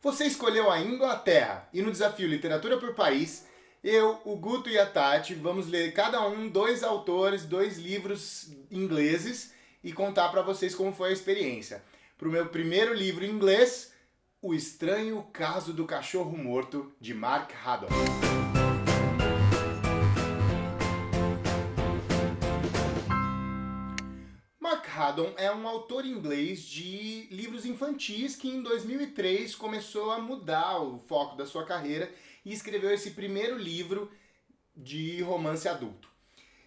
Você escolheu a Inglaterra e no desafio Literatura por País, eu, o Guto e a Tati vamos ler cada um dois autores, dois livros ingleses e contar para vocês como foi a experiência. Para o meu primeiro livro em inglês, O Estranho Caso do Cachorro Morto, de Mark Haddon. Mark Haddon é um autor inglês de livros infantis que em 2003 começou a mudar o foco da sua carreira e escreveu esse primeiro livro de romance adulto.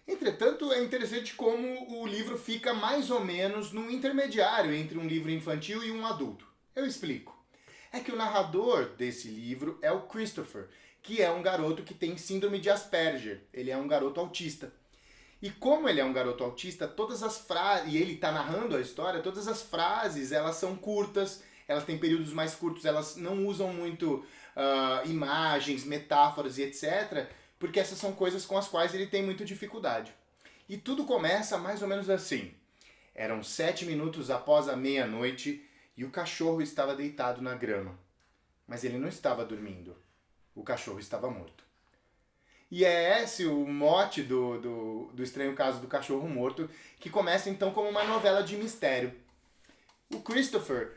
Entretanto, é interessante como o livro fica mais ou menos num intermediário entre um livro infantil e um adulto. Eu explico. É que o narrador desse livro é o Christopher, que é um garoto que tem síndrome de Asperger. Ele é um garoto autista. E como ele é um garoto autista, todas as frases, e ele está narrando a história, todas as frases, elas são curtas, elas têm períodos mais curtos, elas não usam muito imagens, metáforas e etc., porque essas são coisas com as quais ele tem muita dificuldade. E tudo começa mais ou menos assim. Eram 7 minutos após a meia-noite e o cachorro estava deitado na grama. Mas ele não estava dormindo. O cachorro estava morto. E é esse o mote do Estranho Caso do Cachorro Morto, que começa então como uma novela de mistério. O Christopher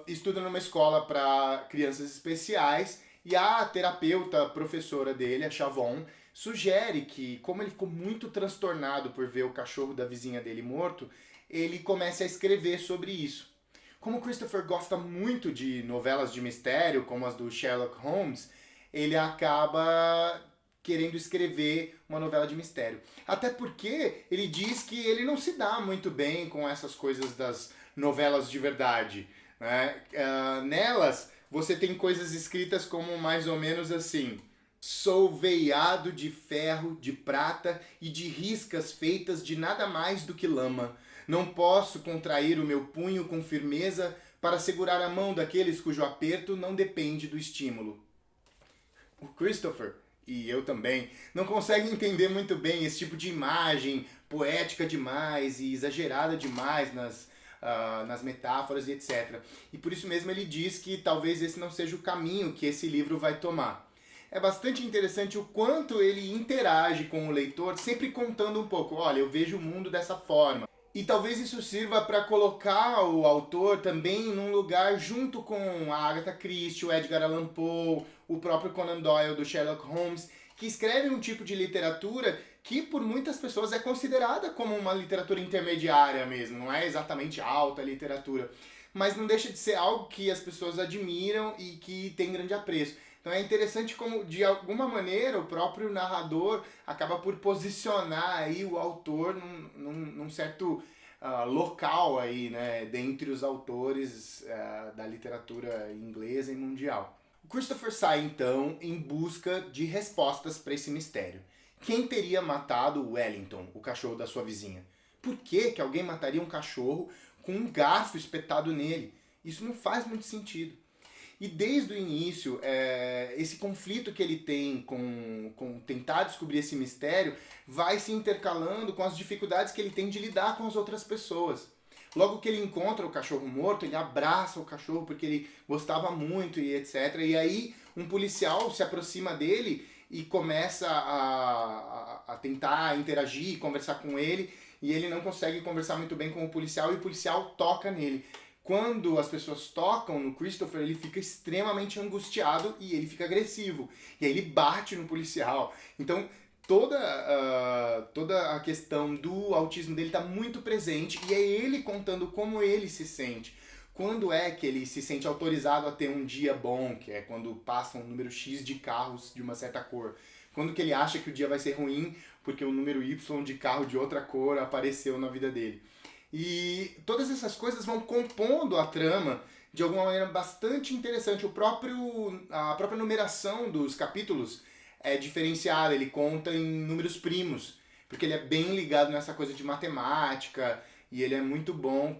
estuda numa escola para crianças especiais e a terapeuta professora dele, a Chavon, sugere que, como ele ficou muito transtornado por ver o cachorro da vizinha dele morto, ele comece a escrever sobre isso. Como o Christopher gosta muito de novelas de mistério, como as do Sherlock Holmes, ele acaba querendo escrever uma novela de mistério. Até porque ele diz que ele não se dá muito bem com essas coisas das novelas de verdade, né? Nelas, você tem coisas escritas como mais ou menos assim: sou veiado de ferro, de prata e de riscas feitas de nada mais do que lama. Não posso contrair o meu punho com firmeza para segurar a mão daqueles cujo aperto não depende do estímulo. O Christopher, e eu também, não conseguem entender muito bem esse tipo de imagem poética demais e exagerada demais nas metáforas e etc. E por isso mesmo ele diz que talvez esse não seja o caminho que esse livro vai tomar. É bastante interessante o quanto ele interage com o leitor, sempre contando um pouco: olha, eu vejo o mundo dessa forma. E talvez isso sirva para colocar o autor também num lugar junto com a Agatha Christie, o Edgar Allan Poe, o próprio Conan Doyle do Sherlock Holmes, que escrevem um tipo de literatura que por muitas pessoas é considerada como uma literatura intermediária mesmo, não é exatamente alta literatura, mas não deixa de ser algo que as pessoas admiram e que tem grande apreço. Então é interessante como, de alguma maneira, o próprio narrador acaba por posicionar aí o autor num certo local aí, né, dentre os autores da literatura inglesa e mundial. O Christopher sai, então, em busca de respostas para esse mistério. Quem teria matado Wellington, o cachorro da sua vizinha? Por que alguém mataria um cachorro com um garfo espetado nele? Isso não faz muito sentido. E desde o início, esse conflito que ele tem com tentar descobrir esse mistério vai se intercalando com as dificuldades que ele tem de lidar com as outras pessoas. Logo que ele encontra o cachorro morto, ele abraça o cachorro porque ele gostava muito e etc. E aí um policial se aproxima dele e começa a tentar interagir, conversar com ele, e ele não consegue conversar muito bem com o policial e o policial toca nele. Quando as pessoas tocam no Christopher, ele fica extremamente angustiado e ele fica agressivo. E aí ele bate no policial. Então, toda a questão do autismo dele está muito presente e é ele contando como ele se sente. Quando é que ele se sente autorizado a ter um dia bom, que é quando passa um número X de carros de uma certa cor. Quando que ele acha que o dia vai ser ruim porque o número Y de carro de outra cor apareceu na vida dele. E todas essas coisas vão compondo a trama de alguma maneira bastante interessante. A própria numeração dos capítulos é diferenciada, ele conta em números primos, porque ele é bem ligado nessa coisa de matemática e ele é muito bom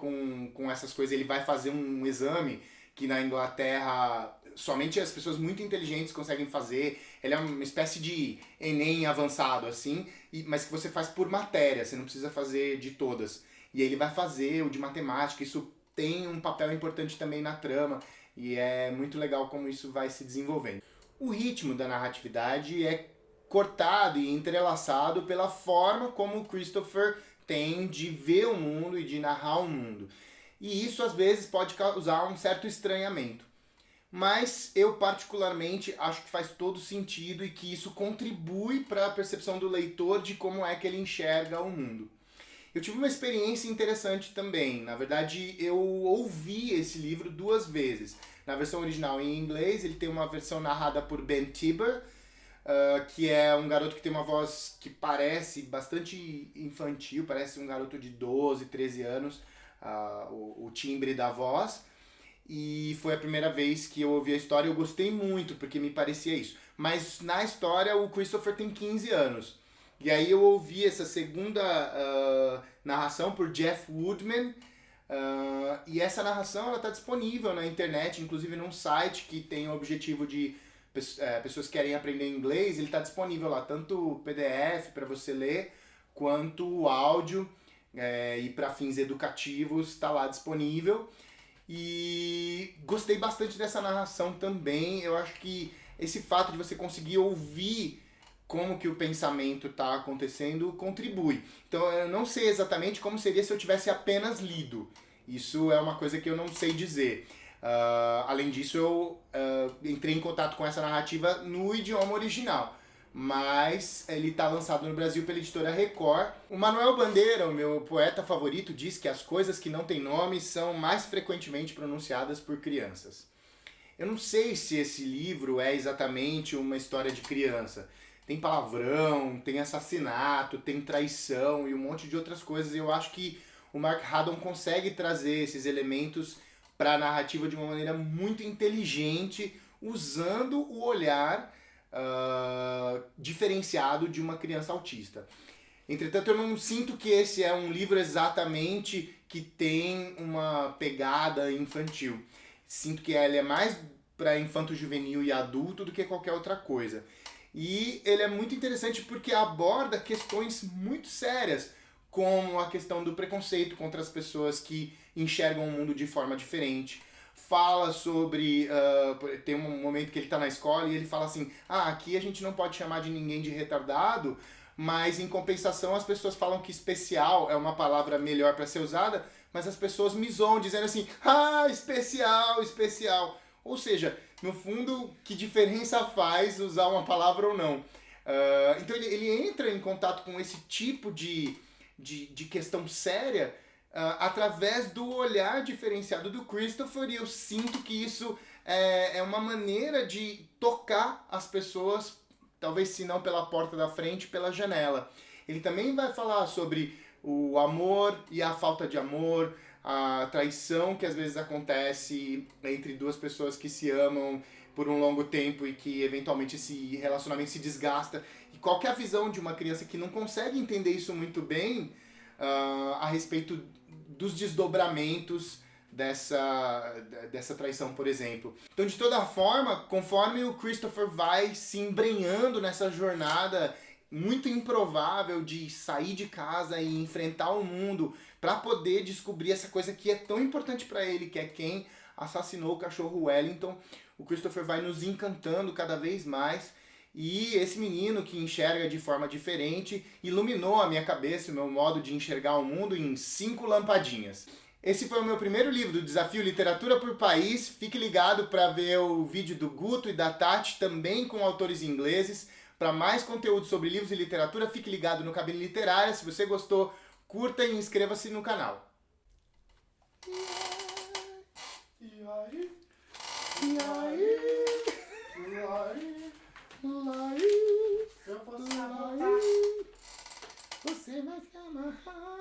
com essas coisas. Ele vai fazer um exame que na Inglaterra somente as pessoas muito inteligentes conseguem fazer. Ele é uma espécie de Enem avançado, assim, mas que você faz por matéria, você não precisa fazer de todas. E aí ele vai fazer o de matemática, isso tem um papel importante também na trama. e é muito legal como isso vai se desenvolvendo. O ritmo da narratividade é cortado e entrelaçado pela forma como o Christopher tem de ver o mundo e de narrar o mundo. E isso às vezes pode causar um certo estranhamento. Mas eu particularmente acho que faz todo sentido e que isso contribui para a percepção do leitor de como é que ele enxerga o mundo. Eu tive uma experiência interessante também. Na verdade, eu ouvi esse livro 2 vezes. Na versão original em inglês, ele tem uma versão narrada por Ben Tiber, que é um garoto que tem uma voz que parece bastante infantil, parece um garoto de 12, 13 anos, o timbre da voz. E foi a primeira vez que eu ouvi a história e eu gostei muito, porque me parecia isso. Mas na história o Christopher tem 15 anos. E aí eu ouvi essa segunda narração por Jeff Woodman, e essa narração ela está disponível na internet, inclusive num site que tem o objetivo de pessoas que querem aprender inglês, ele está disponível lá, tanto o PDF para você ler, quanto o áudio, e para fins educativos está lá disponível. E gostei bastante dessa narração também. Eu acho que esse fato de você conseguir ouvir como que o pensamento está acontecendo contribui. Então eu não sei exatamente como seria se eu tivesse apenas lido. Isso é uma coisa que eu não sei dizer. Além disso, eu entrei em contato com essa narrativa no idioma original. Mas ele está lançado no Brasil pela editora Record. O Manuel Bandeira, o meu poeta favorito, diz que as coisas que não têm nome são mais frequentemente pronunciadas por crianças. Eu não sei se esse livro é exatamente uma história de criança. Tem palavrão, tem assassinato, tem traição e um monte de outras coisas. Eu acho que o Mark Haddon consegue trazer esses elementos para a narrativa de uma maneira muito inteligente, usando o olhar diferenciado de uma criança autista. Entretanto, eu não sinto que esse é um livro exatamente que tem uma pegada infantil. Sinto que ele é mais para infanto-juvenil e adulto do que qualquer outra coisa. E ele é muito interessante porque aborda questões muito sérias, como a questão do preconceito contra as pessoas que enxergam o mundo de forma diferente. Fala sobre... tem um momento que ele está na escola e ele fala assim, aqui a gente não pode chamar de ninguém de retardado, mas em compensação as pessoas falam que especial é uma palavra melhor para ser usada, mas as pessoas me zoam dizendo assim, especial, especial. Ou seja, no fundo, que diferença faz usar uma palavra ou não? Então ele entra em contato com esse tipo de questão séria através do olhar diferenciado do Christopher, e eu sinto que isso é uma maneira de tocar as pessoas, talvez se não pela porta da frente, pela janela. Ele também vai falar sobre o amor e a falta de amor, a traição que às vezes acontece entre duas pessoas que se amam por um longo tempo e que eventualmente esse relacionamento se desgasta. E qual que é a visão de uma criança que não consegue entender isso muito bem a respeito dos desdobramentos dessa traição, por exemplo. Então, de toda forma, conforme o Christopher vai se embrenhando nessa jornada muito improvável de sair de casa e enfrentar o mundo para poder descobrir essa coisa que é tão importante para ele, que é quem assassinou o cachorro Wellington, o Christopher vai nos encantando cada vez mais. E esse menino que enxerga de forma diferente iluminou a minha cabeça, o meu modo de enxergar o mundo em 5 lampadinhas. Esse foi o meu primeiro livro do Desafio Literatura por País. Fique ligado para ver o vídeo do Guto e da Tati, também com autores ingleses. Para mais conteúdo sobre livros e literatura, fique ligado no Cabine Literária. Se você gostou, curta e inscreva-se no canal. Eu posso amarrar. Você vai se amarrar.